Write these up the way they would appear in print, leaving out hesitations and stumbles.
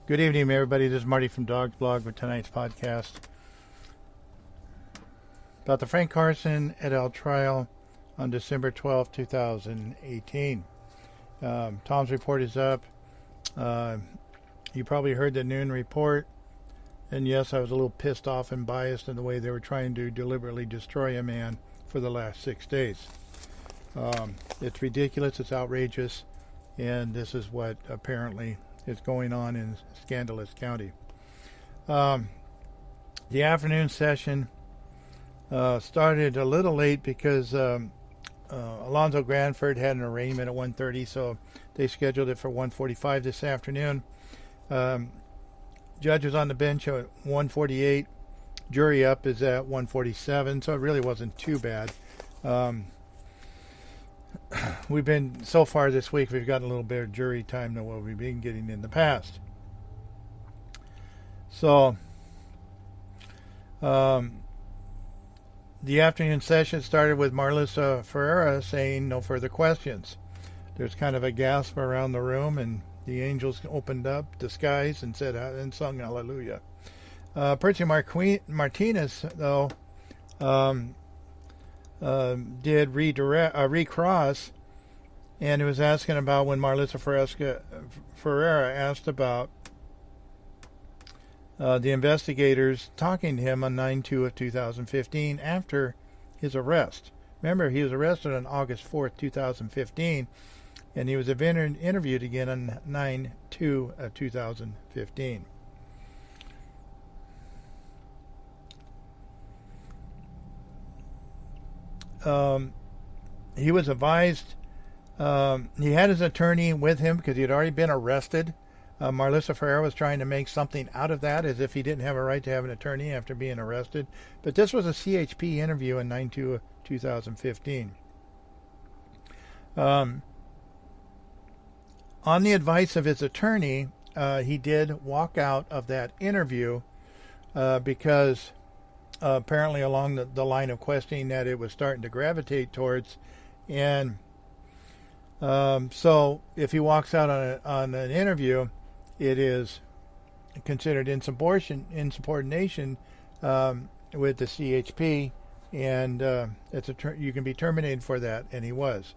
Good evening, everybody. This is Marty from Dawgs blog with tonight's podcast about the Frank Carson et al. Trial on December 12, 2018. Tom's report is up. You probably heard the noon report. And yes, I was a little pissed off and biased in the way they were trying to deliberately destroy a man for the last 6 days. It's ridiculous. It's outrageous. And this is what apparently is going on in Scandalous County. The afternoon session started a little late because Alonzo Granford had an arraignment at 1:30, so they scheduled it for 1:45 this afternoon. Judge was on the bench at 1:48. Jury up is at 1:47, so it really wasn't too bad. We've been, so far this week, we've gotten a little bit of jury time than what we've been getting in the past. So, the afternoon session started with Marlissa Ferreira saying no further questions. There's kind of a gasp around the room, and the angels opened up the skies and said and sung hallelujah. Percy Martinez, though, did recross, and it was asking about when Marlissa Ferreira asked about the investigators talking to him on 9/2 of 2015 after his arrest. Remember, he was arrested on August 4th, 2015, and he was interviewed again on 9/2 of 2015. He was advised, he had his attorney with him because he had already been arrested. Marlissa Ferreira was trying to make something out of that, as if he didn't have a right to have an attorney after being arrested. But this was a CHP interview in 9/2 of 2015. On the advice of his attorney, he did walk out of that interview because apparently along the line of questioning that it was starting to gravitate towards. And so if he walks out on an interview, it is considered insubordination with the CHP, and you can be terminated for that, and he was.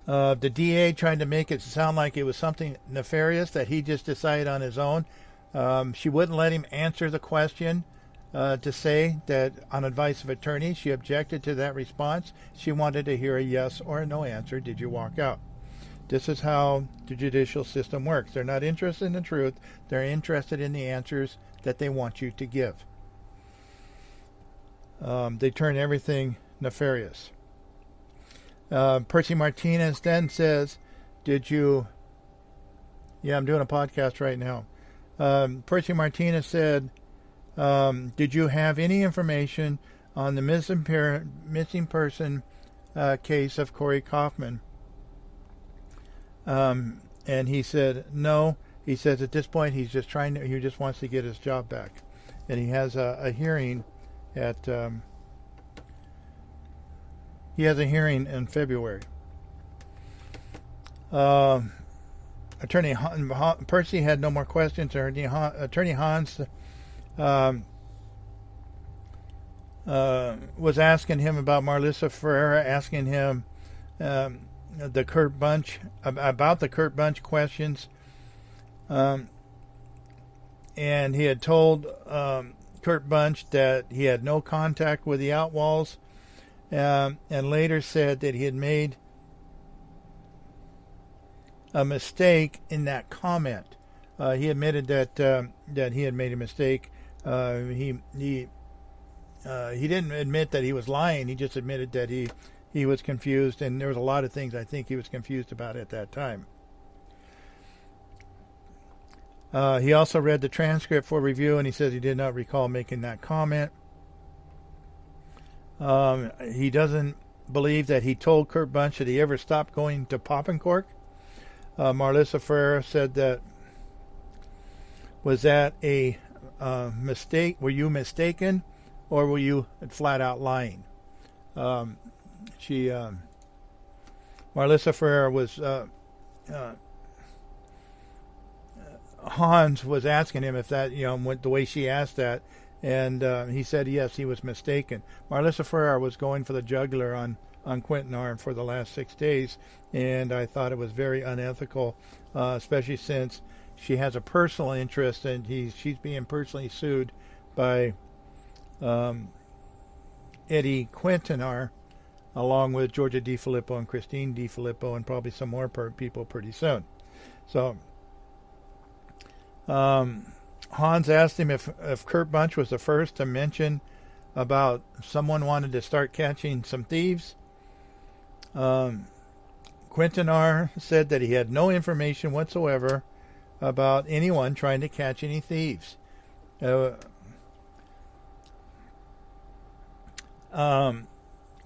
The DA tried to make it sound like it was something nefarious that he just decided on his own. She wouldn't let him answer the question to say that on advice of attorney. She objected to that response. She wanted to hear a yes or a no answer. Did you walk out? This is how the judicial system works. They're not interested in the truth. They're interested in the answers that they want you to give. They turn everything nefarious. Percy Martinez then says, I'm doing a podcast right now. Percy Martinez said, did you have any information on the missing person case of Corey Kaufman? And he said, no. He says at this point he just wants to get his job back. And he has a hearing in February. Attorney Percy had no more questions. Attorney Hans was asking him about Marlissa Ferreira, asking him the Kurt Bunch questions, and he had told Kurt Bunch that he had no contact with the Outlaws. And later said that he had made a mistake in that comment. He admitted that he had made a mistake. He didn't admit that he was lying. He just admitted that he was confused, and there was a lot of things I think he was confused about at that time. He also read the transcript for review, and he says he did not recall making that comment. He doesn't believe that he told Kurt Bunch that he ever stopped going to Pop and Cork. Marlissa Ferreira said that, was that a mistake? Were you mistaken, or were you flat out lying? Marlissa Ferrer was Hans was asking him if that, the way she asked that, and he said yes, he was mistaken. Marlissa Ferrer was going for the jugular on Quintanar for the last 6 days, and I thought it was very unethical, especially since she has a personal interest, and she's being personally sued by Eddie Quintanar, along with Georgia DiFilippo and Christine DiFilippo, and probably some more people pretty soon. So Hans asked him if Kurt Bunch was the first to mention about someone wanted to start catching some thieves. Quintanar said that he had no information whatsoever about anyone trying to catch any thieves.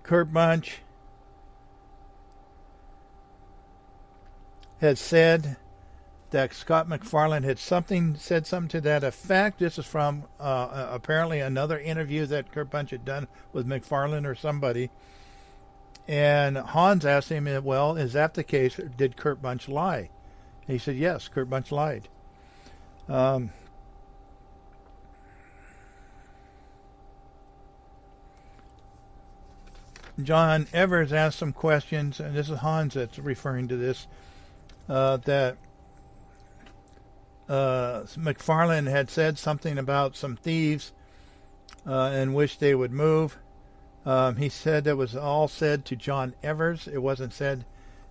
Kurt Bunch had said that Scott McFarlane had said something to that effect. This is from apparently another interview that Kurt Bunch had done with McFarlane or somebody. And Hans asked him, well, is that the case? Did Kurt Bunch lie? And he said, yes, Kurt Bunch lied. John Evers asked some questions, and this is Hans that's referring to this, that McFarlane had said something about some thieves and wished they would move. He said that was all said to John Evers. It wasn't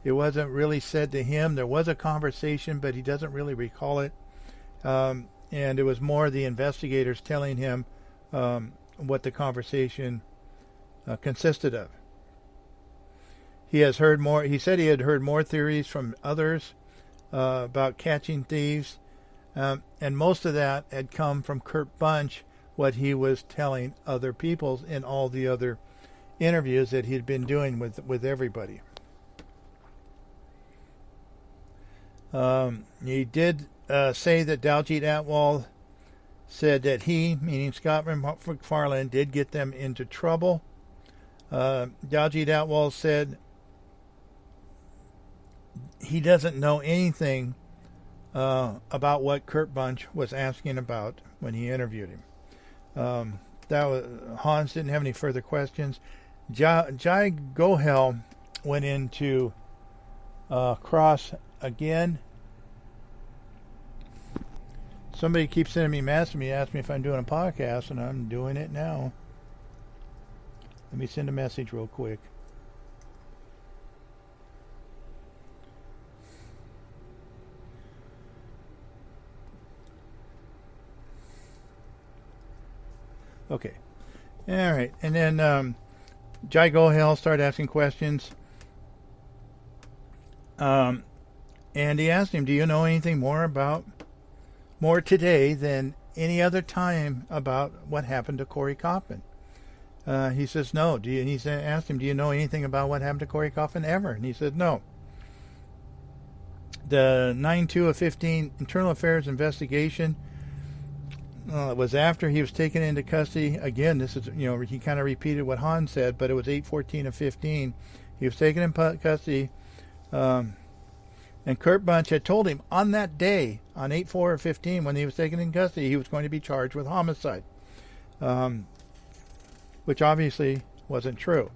really said to him. There was a conversation, but he doesn't really recall it. And it was more the investigators telling him what the conversation consisted of. He said he had heard more theories from others about catching thieves, and most of that had come from Kurt Bunch, what he was telling other people in all the other interviews that he'd been doing with everybody. He did say that Daljeet Atwal said that he, meaning Scott McFarlane, did get them into trouble. Daljeet Atwal said he doesn't know anything about what Kurt Bunch was asking about when he interviewed him. Hans didn't have any further questions. Jai Gohel went into Cross again. Somebody keeps sending me messages, asking me if I'm doing a podcast, and I'm doing it now. Let me send a message real quick. Okay. All right. And then Jai Gohel started asking questions. And he asked him, do you know anything more today than any other time about what happened to Corey Coffin? He says, no. He asked him, do you know anything about what happened to Corey Coffin ever? And he said, no. The 9/2 of 15 Internal Affairs investigation was after he was taken into custody. Again, this is, he kind of repeated what Hans said, but it was 8/14 of 15. He was taken in custody. And Kurt Bunch had told him on that day, on 8/4 of 15, when he was taken in custody, he was going to be charged with homicide. Which obviously wasn't true.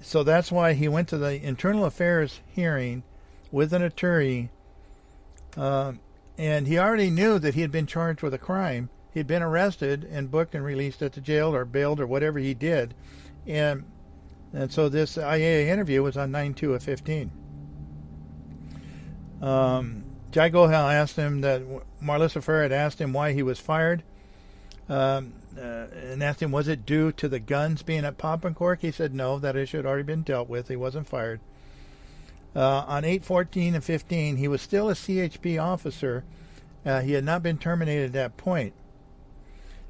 So that's why he went to the Internal Affairs hearing with an attorney, and he already knew that he had been charged with a crime. He'd been arrested and booked and released at the jail or bailed or whatever he did. And so this IAA interview was on 9/2 of 15. Jai Gohel asked him that Marlissa Ferrer had asked him why he was fired. And asked him, was it due to the guns being at Poppencork? He said no, that issue had already been dealt with. He wasn't fired. On 8/14 of 15, he was still a CHP officer. He had not been terminated at that point.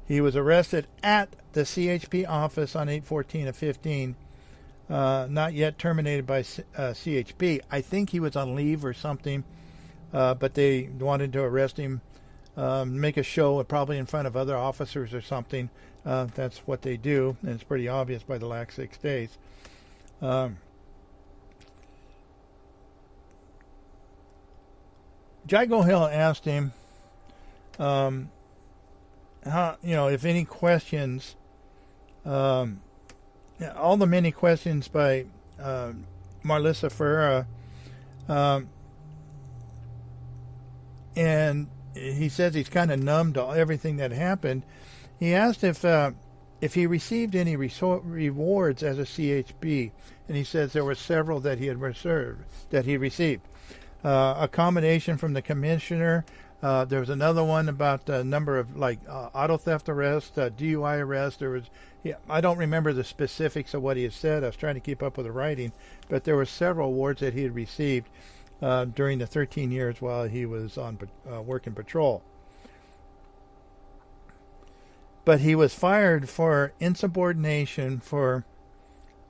He was arrested at the CHP office on 8/14 of 15, not yet terminated by CHP. I think he was on leave or something, but they wanted to arrest him, make a show, probably in front of other officers or something. That's what they do, and it's pretty obvious by the last 6 days. Jago Hill asked him, how, if any questions, all the many questions by Marlissa Ferreira, and he says he's kind of numb to everything that happened. He asked if he received any rewards as a CHP, and he says there were several that he received. Accommodation from the commissioner. There was another one about the number of auto theft arrests, DUI arrests. I don't remember the specifics of what he had said. I was trying to keep up with the writing, but there were several awards that he had received during the 13 years while he was on working patrol. But he was fired for insubordination for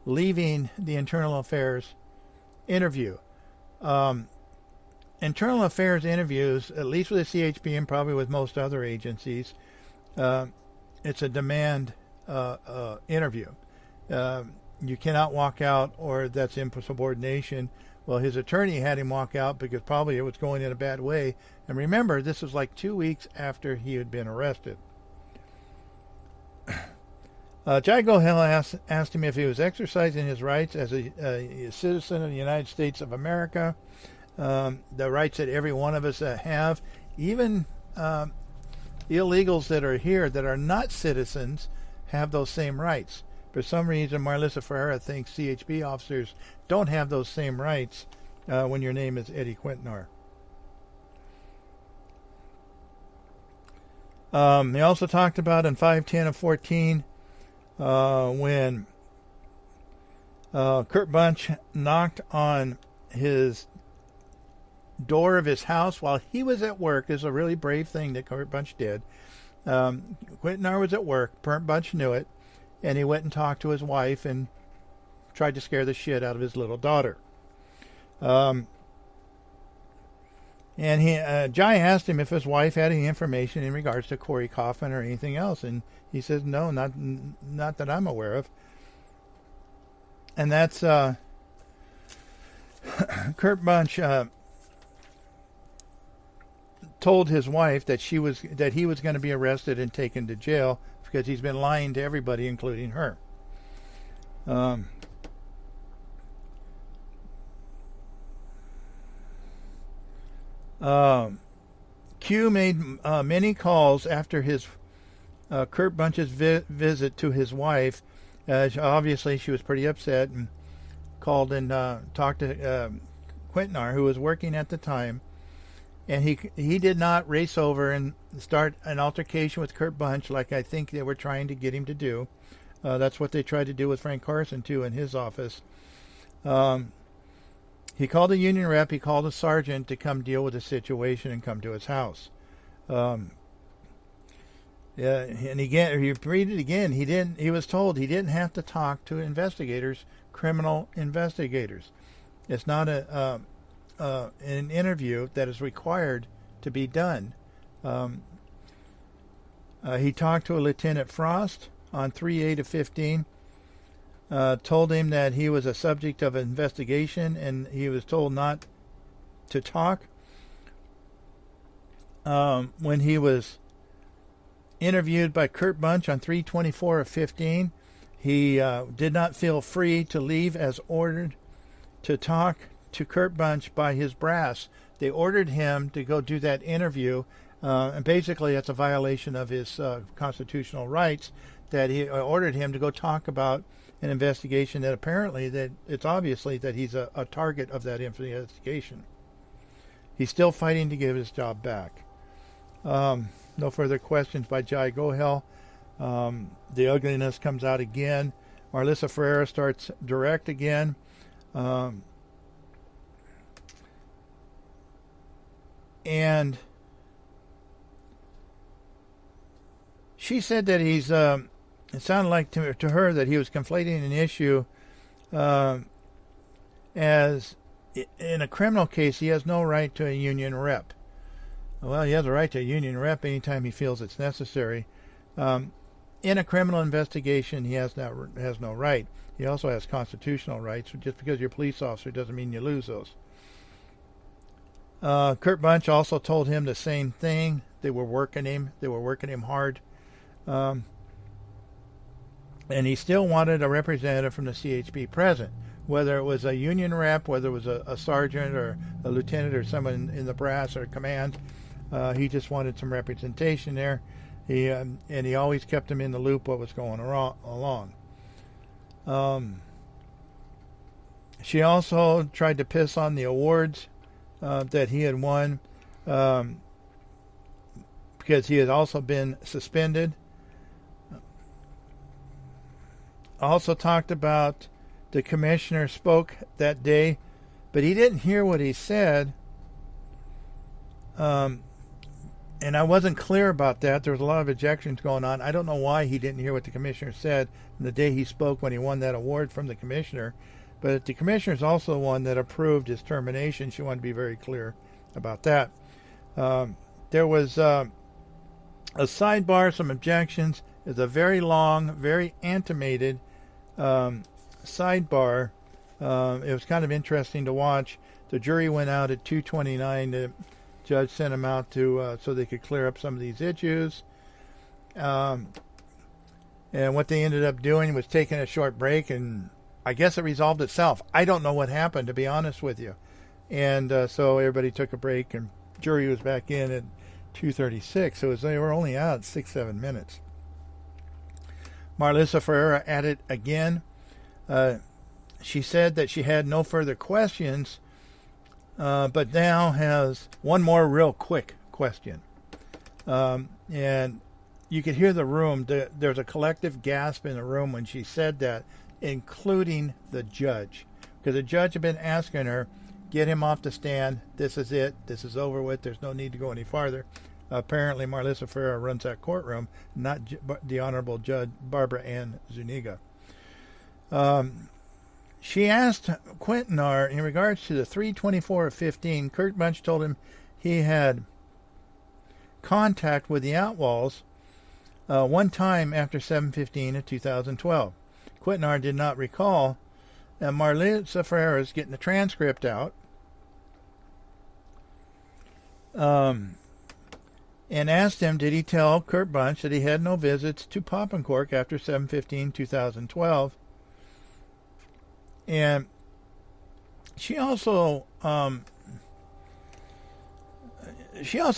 leaving the Internal Affairs interview. Internal Affairs interviews, at least with the CHP and probably with most other agencies, it's a demand interview. You cannot walk out, or that's insubordination. Well, his attorney had him walk out because probably it was going in a bad way. And remember, this was like 2 weeks after he had been arrested. Jago Hill asked him if he was exercising his rights as a citizen of the United States of America, the rights that every one of us have, even illegals that are here that are not citizens have those same rights. For some reason, Marlissa Ferreira thinks CHP officers don't have those same rights when your name is Eddie Quintanar. They also talked about in 5:10 of 14 when Kurt Bunch knocked on his door of his house while he was at work. Is a really brave thing that Kurt Bunch did. Quintanar was at work. Kurt Bunch knew it, and he went and talked to his wife and tried to scare the shit out of his little daughter. And Jai asked him if his wife had any information in regards to Corey Kaufman or anything else, and he says, no, not that I'm aware of. And that's Kurt Bunch told his wife that he was going to be arrested and taken to jail because he's been lying to everybody, including her. Q made many calls after his Kurt Bunch's visit to his wife. Obviously, she was pretty upset and called and talked to Quintanar, who was working at the time. And he did not race over and start an altercation with Kurt Bunch like I think they were trying to get him to do. That's what they tried to do with Frank Carson, too, in his office. He called a union rep. He called a sergeant to come deal with the situation and come to his house. And again, he read it again. He was told he didn't have to talk to investigators, criminal investigators. It's not an interview that is required to be done. He talked to a Lieutenant Frost on 3/8 of 15. Told him that he was a subject of investigation and he was told not to talk. When he was interviewed by Kurt Bunch on 3/24 of 15, he did not feel free to leave as ordered to talk to Kurt Bunch by his brass. They ordered him to go do that interview, and basically that's a violation of his constitutional rights, that he ordered him to go talk about an investigation that apparently that it's obviously that he's a target of that investigation. He's still fighting to give his job back. No further questions by Jai Gohel. The ugliness comes out again. Marlissa Ferreira starts direct again. And she said that he's it sounded like to her that he was conflating an issue as in a criminal case he has no right to a union rep. Well, he has a right to a union rep anytime he feels it's necessary. In a criminal investigation, he has no right. He also has constitutional rights. Just because you're a police officer doesn't mean you lose those. Kurt Bunch also told him the same thing. They were working him. They were working him hard. And he still wanted a representative from the CHP present, whether it was a union rep, whether it was a sergeant or a lieutenant or someone in the brass or command. He just wanted some representation there. And he always kept him in the loop what was going along. She also tried to piss on the awards that he had won because he had also been suspended. Also talked about the commissioner spoke that day, but he didn't hear what he said. And I wasn't clear about that. There was a lot of objections going on. I don't know why he didn't hear what the commissioner said the day he spoke when he won that award from the commissioner. But the commissioner is also the one that approved his termination. She wanted to be very clear about that. There was a sidebar, some objections. It's a very long, very animated sidebar. It was kind of interesting to watch. The jury went out at 2:29. The judge sent them out to so they could clear up some of these issues. And what they ended up doing was taking a short break, and I guess it resolved itself. I don't know what happened, to be honest with you. And so everybody took a break, and jury was back in at 2:36. So they were only out 6-7 minutes. Marlissa Ferreira at it again. She said that she had no further questions, but now has one more real quick question. And you could hear the room. There's a collective gasp in the room when she said that, including the judge. Because the judge had been asking her, get him off the stand. This is it. This is over with. There's no need to go any farther. Apparently, Marlissa Ferreira runs that courtroom, not the Honorable Judge Barbara Ann Zuniga. She asked Quintanar in regards to the 3/24/15. Kurt Bunch told him he had contact with the Outlaws one time after 7/15 of 2012. Quintanar did not recall, and Marlissa Ferreira is getting the transcript out. And asked him, did he tell Kurt Bunch that he had no visits to Poppenkork after 7/15/2012? And she also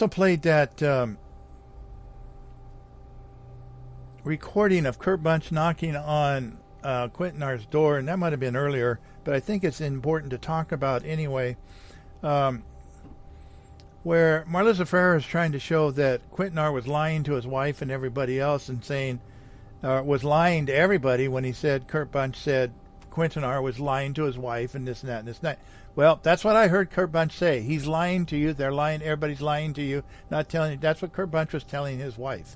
played that recording of Kurt Bunch knocking on Quintanar's door, and that might have been earlier, but I think it's important to talk about anyway. Where Marlissa Ferreira is trying to show that Quintanar was lying to his wife and everybody else, and saying was lying to everybody when he said Kurt Bunch said Quintanar was lying to his wife and this and that and this and that. Well, that's what I heard Kurt Bunch say. He's lying to you. They're lying. Everybody's lying to you. Not telling you. That's what Kurt Bunch was telling his wife.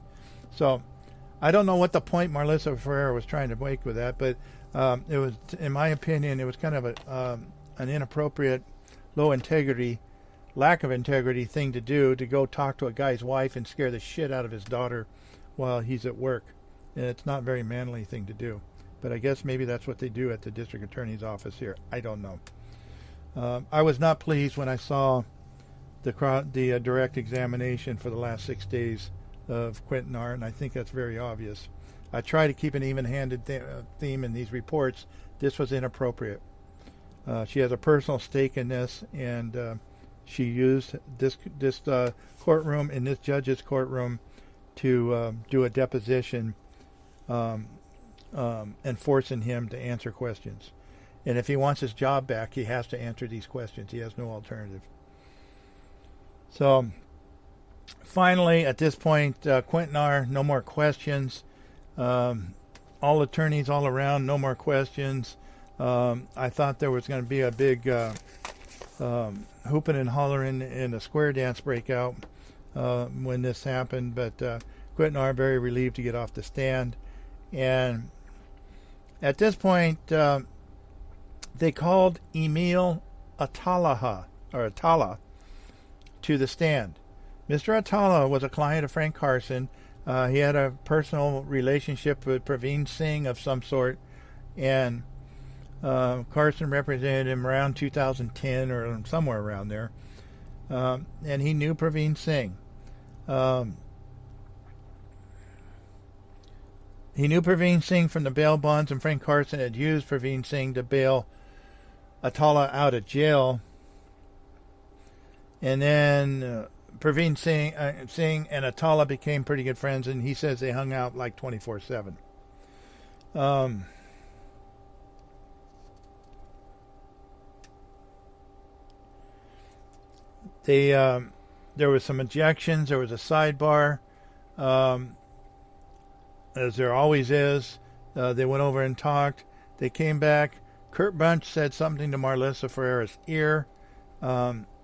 So I don't know what the point Marlissa Ferreira was trying to make with that, but it was, in my opinion, it was kind of an inappropriate, lack of integrity thing to do, to go talk to a guy's wife and scare the shit out of his daughter while he's at work. And it's not a very manly thing to do. But I guess maybe that's what they do at the district attorney's office here. I don't know. I was not pleased when I saw the direct examination for the last 6 days of Quintanar, and I think that's very obvious. I try to keep an even-handed theme in these reports. This was inappropriate. She has a personal stake in this, and she used this courtroom, in this judge's courtroom, to do a deposition and forcing him to answer questions. And if he wants his job back, he has to answer these questions. He has no alternative. So, finally, at this point, Quintanar, no more questions. All attorneys all around, no more questions. I thought there was going to be a big hooping and hollering and a square dance breakout when this happened, but Quintanar very relieved to get off the stand. And at this point, they called Emil Atala to the stand. Mr. Atala was a client of Frank Carson. He had a personal relationship with Praveen Singh of some sort, and Carson represented him around 2010 or somewhere around there. and he knew Praveen Singh. He knew Praveen Singh from the bail bonds, and Frank Carson had used Praveen Singh to bail Atala out of jail. And then Praveen Singh and Atala became pretty good friends, and he says they hung out like 24/7. There was some objections. There was a sidebar, as there always is. They went over and talked. They came back. Kurt Bunch said something to Marlissa Ferreira's ear.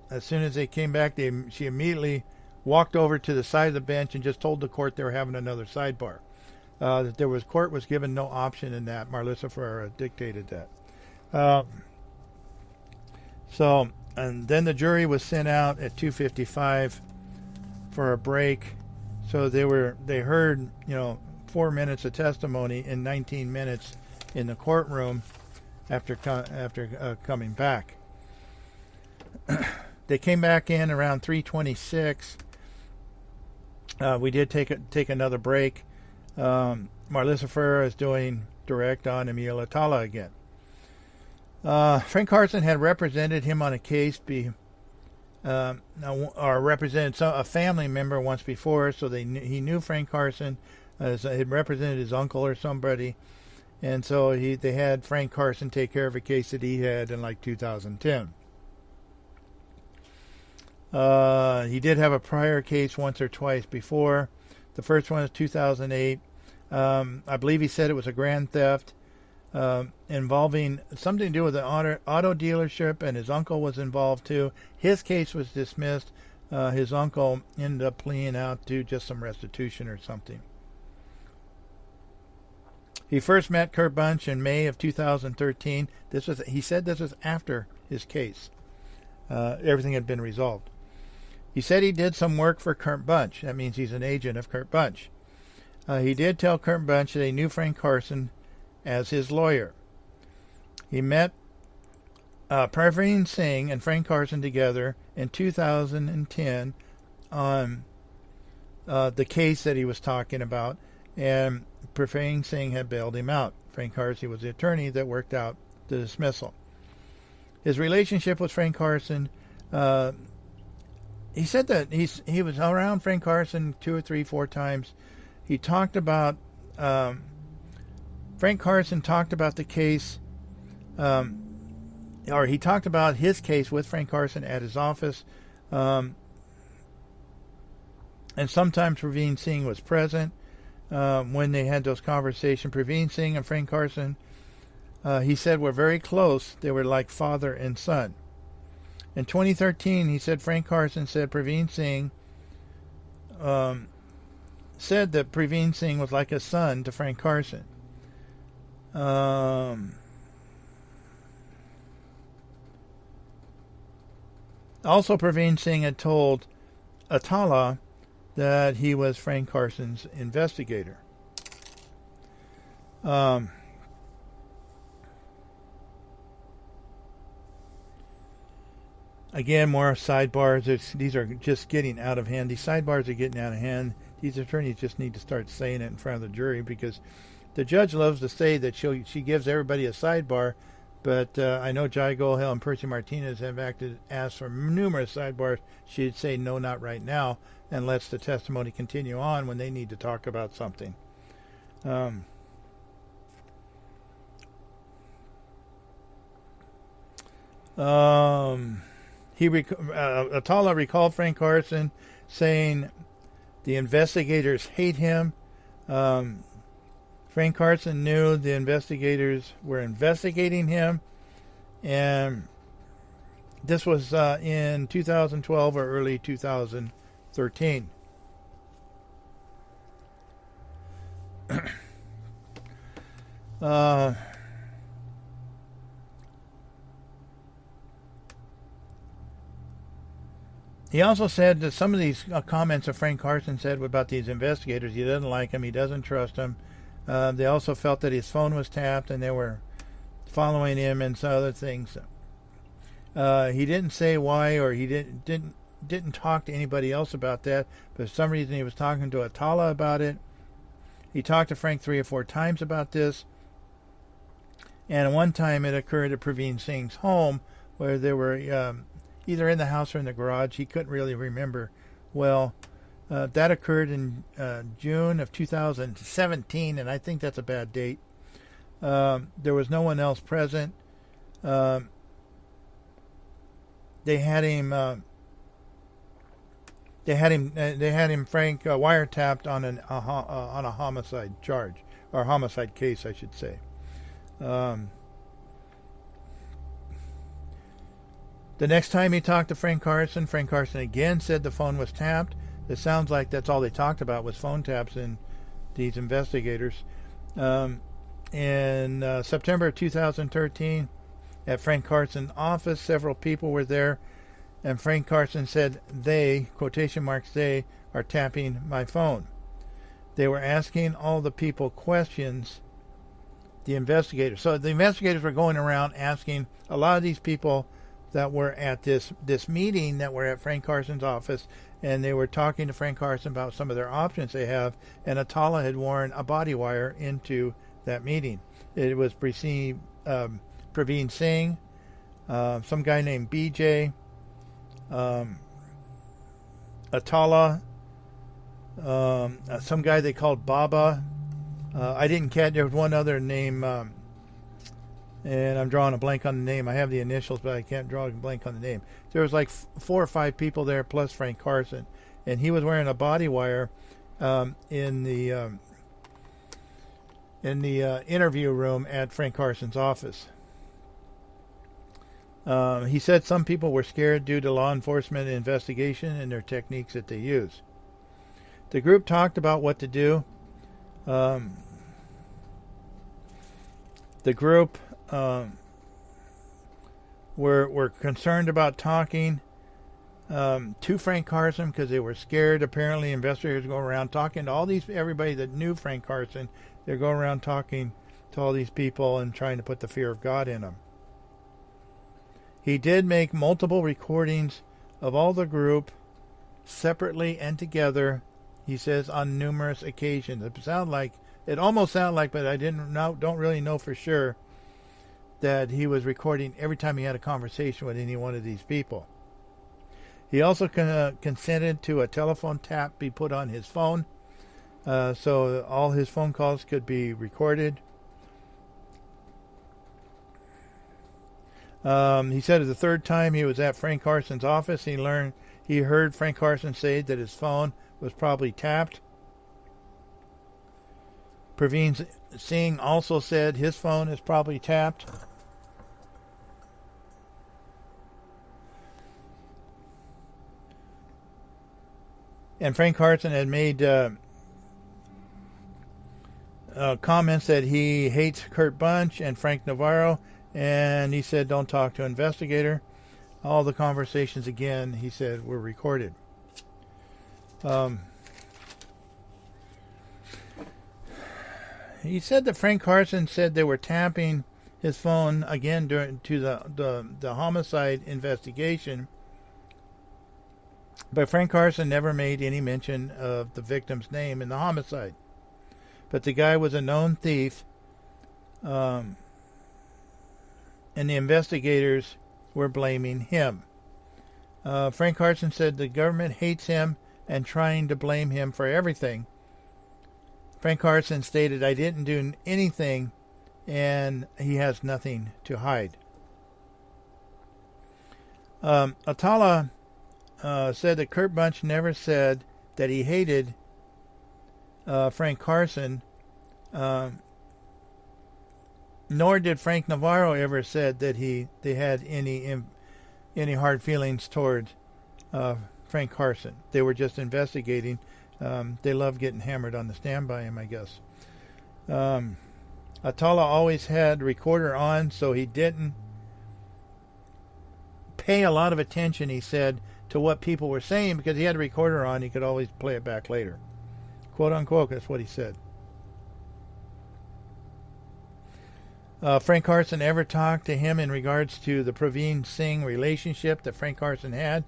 As soon as they came back, she immediately walked over to the side of the bench and just told the court they were having another sidebar. That court was given no option in that. Marlissa Ferreira dictated that. And then the jury was sent out at 2:55 for a break. So they heard 4 minutes of testimony in 19 minutes in the courtroom after coming back. They came back in around 3:26. We did take another break. Marlissa Ferreira is doing direct on Emil Atala again. Frank Carson had represented him on a case, or represented a family member once before, so he knew Frank Carson had represented his uncle or somebody, and so they had Frank Carson take care of a case that he had in like 2010. He did have a prior case once or twice before. The first one was 2008. I believe he said it was a grand theft involving something to do with an auto dealership, and his uncle was involved too. His case was dismissed. His uncle ended up pleading out to just some restitution or something. He first met Kurt Bunch in May of 2013. He said this was after his case. Everything had been resolved. He said he did some work for Kurt Bunch. That means he's an agent of Kurt Bunch. He did tell Kurt Bunch that he knew Frank Carson as his lawyer. He met Praveen Singh and Frank Carson together in 2010 on the case that he was talking about, and Praveen Singh had bailed him out. Frank Carson was the attorney that worked out the dismissal. His relationship with Frank Carson, he said that he was around Frank Carson 2 or 3, 4 times. He talked about Frank Carson talked about the case, or he talked about his case with Frank Carson at his office, and sometimes Praveen Singh was present when they had those conversations. Praveen Singh and Frank Carson, he said, were very close. They were like father and son. In 2013, he said Frank Carson said Praveen Singh said that Praveen Singh was like a son to Frank Carson. Also, Praveen Singh had told Atala that he was Frank Carson's investigator. Again, more sidebars. These are just getting out of hand. These sidebars are getting out of hand. These attorneys just need to start saying it in front of the jury, because the judge loves to say that she gives everybody a sidebar, but I know Jai Golhel and Percy Martinez have asked for numerous sidebars. She'd say no, not right now, and lets the testimony continue on when they need to talk about something. Atala recalled Frank Carson saying the investigators hate him. Frank Carson knew the investigators were investigating him, and this was in 2012 or early 2013. He also said that some of these comments that Frank Carson said about these investigators, he doesn't like them, he doesn't trust them. They also felt that his phone was tapped and they were following him and some other things. He didn't say why, or he didn't didn't talk to anybody else about that, but for some reason he was talking to Atala about it. He talked to Frank 3 or 4 times about this. And one time it occurred at Praveen Singh's home, where they were either in the house or in the garage. He couldn't really remember well. That occurred in June of 2017, and I think that's a bad date. There was no one else present. They had him. They had him, Frank, wiretapped on a homicide charge, or homicide case, I should say. The next time he talked to Frank Carson again said the phone was tapped. It sounds like that's all they talked about was phone taps in these investigators. In September of 2013, at Frank Carson's office, several people were there, and Frank Carson said they, quotation marks, they, are tapping my phone. They were asking all the people questions, the investigators. So the investigators were going around asking a lot of these people that were at this meeting that were at Frank Carson's office, and they were talking to Frank Carson about some of their options they have, and Atala had worn a body wire into that meeting. It was Praveen Singh, some guy named BJ, Atala, some guy they called Baba. I didn't catch, there was one other name, and I'm drawing a blank on the name. I have the initials, but I can't draw a blank on the name. There was like 4 or 5 people there, plus Frank Carson, and he was wearing a body wire in the interview room at Frank Carson's office. He said some people were scared due to law enforcement investigation and their techniques that they use. The group talked about what to do. The group were concerned about talking to Frank Carson because they were scared. Apparently, investigators go around talking to everybody that knew Frank Carson. They go around talking to all these people and trying to put the fear of God in them. He did make multiple recordings of all the group separately and together, he says, on numerous occasions. It almost sounded like, but I don't really know for sure, that he was recording every time he had a conversation with any one of these people. He also consented to a telephone tap be put on his phone, so all his phone calls could be recorded. He said the third time he was at Frank Carson's office, he heard Frank Carson say that his phone was probably tapped. Praveen Singh also said his phone is probably tapped. And Frank Carson had made comments that he hates Kurt Bunch and Frank Navarro, and he said don't talk to an investigator. All the conversations, again, he said, were recorded. He said that Frank Carson said they were tapping his phone again during the homicide investigation, but Frank Carson never made any mention of the victim's name in the homicide. But the guy was a known thief, and the investigators were blaming him. Frank Carson said the government hates him and trying to blame him for everything. Frank Carson stated, I didn't do anything, and he has nothing to hide. Atala said that Kurt Bunch never said that he hated Frank Carson, nor did Frank Navarro ever said that they had any hard feelings toward Frank Carson. They were just investigating. They love getting hammered on the stand by him, I guess. Atala always had recorder on, so he didn't pay a lot of attention, he said, to what people were saying because he had a recorder on. He could always play it back later. Quote unquote, that's what he said. Frank Carson ever talked to him in regards to the Praveen Singh relationship that Frank Carson had.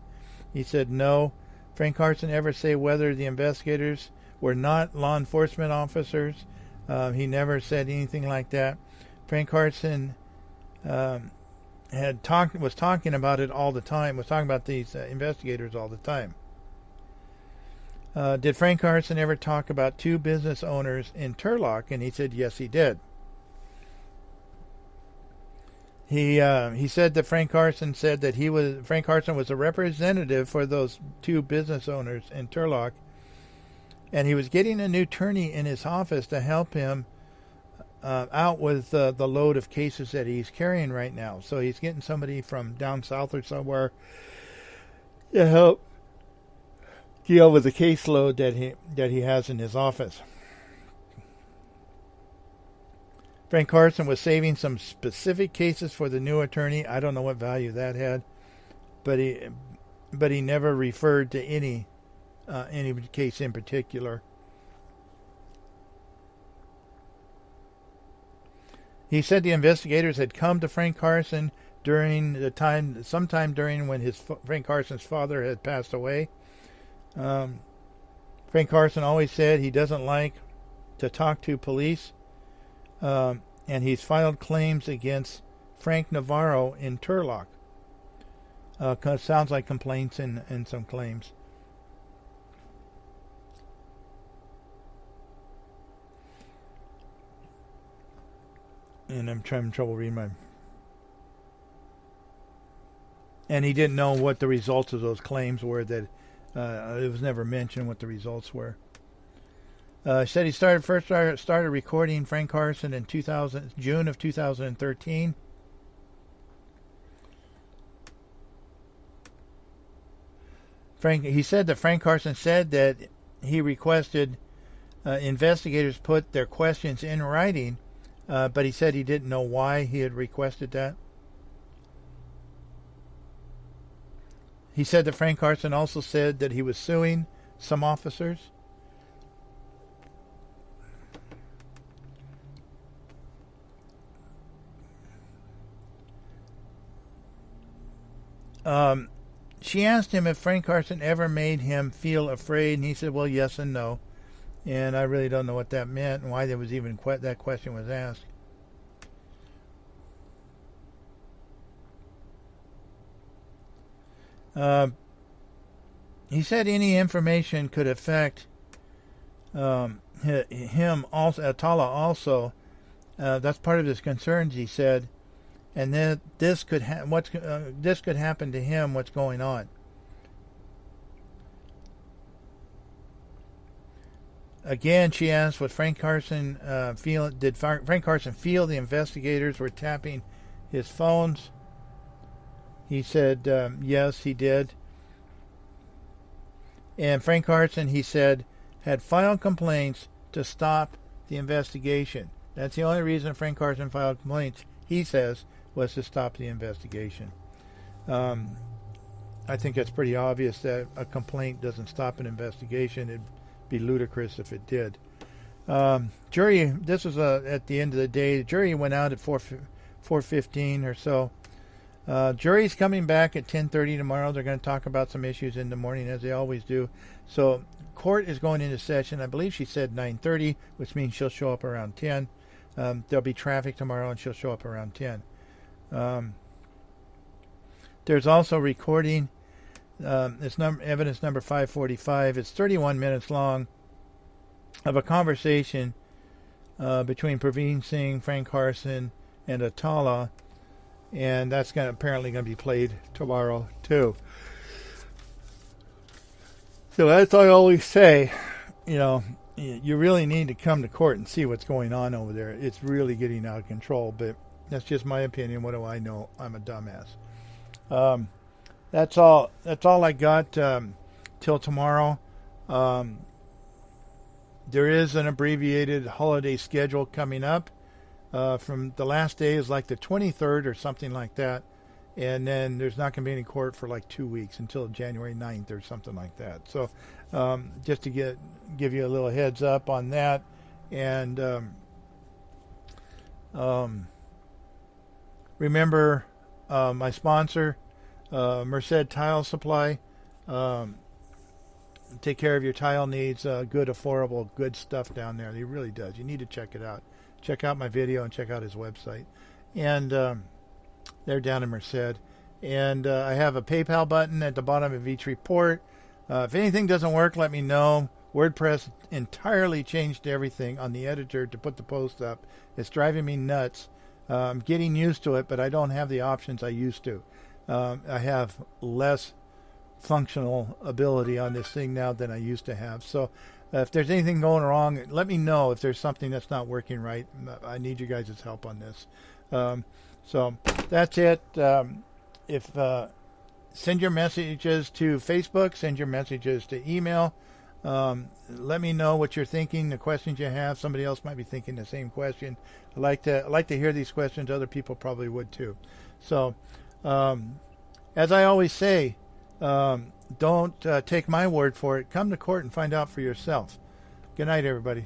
He said no. Frank Carson ever say whether the investigators were not law enforcement officers? He never said anything like that. Frank Carson was talking about it all the time. Was talking about these investigators all the time. Did Frank Carson ever talk about two business owners in Turlock? And he said yes, he did. He said that Frank Carson said that Frank Carson was a representative for those two business owners in Turlock, and he was getting a new attorney in his office to help him out with the load of cases that he's carrying right now. So he's getting somebody from down south or somewhere to help deal with the caseload that he has in his office. Frank Carson was saving some specific cases for the new attorney. I don't know what value that had, but he never referred to any case in particular. He said the investigators had come to Frank Carson sometime during when Frank Carson's father had passed away. Frank Carson always said he doesn't like to talk to police. And he's filed claims against Frank Navarro in Turlock. Sounds like complaints and some claims. And I'm having trouble reading my... And he didn't know what the results of those claims were. That it was never mentioned what the results were. Said he started recording Frank Carson in June of 2013. He said that Frank Carson said that he requested investigators put their questions in writing, but he said he didn't know why he had requested that. He said that Frank Carson also said that he was suing some officers. She asked him if Frank Carson ever made him feel afraid, and he said, well, yes and no. And I really don't know what that meant and why there was even that question was asked. He said any information could affect him also, Atala also. That's part of his concerns, he said. And then this could happen to him. What's going on? Again, she asked, "What Frank Carson feel? Did Frank Carson feel the investigators were tapping his phones?" He said, "Yes, he did." And Frank Carson, he said, had filed complaints to stop the investigation. That's the only reason Frank Carson filed complaints, he says, was to stop the investigation. I think that's pretty obvious that a complaint doesn't stop an investigation. It'd be ludicrous if it did. Jury, this was at the end of the day. The jury went out at 4:15 or so. Jury's coming back at 10:30 tomorrow. They're going to talk about some issues in the morning, as they always do. So court is going into session. I believe she said 9:30, which means she'll show up around 10. There'll be traffic tomorrow, and she'll show up around 10. There's also recording. It's evidence number 545. It's 31 minutes long of a conversation between Praveen Singh, Frank Carson, and Atala, and that's apparently going to be played tomorrow too. So as I always say, you really need to come to court and see what's going on over there. It's really getting out of control, but that's just my opinion. What do I know? I'm a dumbass. That's all I got till tomorrow. There is an abbreviated holiday schedule coming up. From the last day is like the 23rd or something like that. And then there's not going to be any court for like 2 weeks until January 9th or something like that. So just to give you a little heads up on that. And remember my sponsor, Merced Tile Supply. take care of your tile needs. Good, affordable, good stuff down there. He really does. You need to check it out. Check out my video and check out his website. And they're down in Merced. And I have a PayPal button at the bottom of each report. If anything doesn't work, let me know. WordPress entirely changed everything on the editor to put the post up. It's driving me nuts. I'm getting used to it, but I don't have the options I used to. I have less functional ability on this thing now than I used to have. So if there's anything going wrong, let me know if there's something that's not working right. I need you guys' help on this. So that's it. Send your messages to Facebook, send your messages to email. Let me know what you're thinking, the questions you have. Somebody else might be thinking the same question. I like to hear these questions. Other people probably would too. So, as I always say, don't take my word for it. Come to court and find out for yourself. Good night, everybody.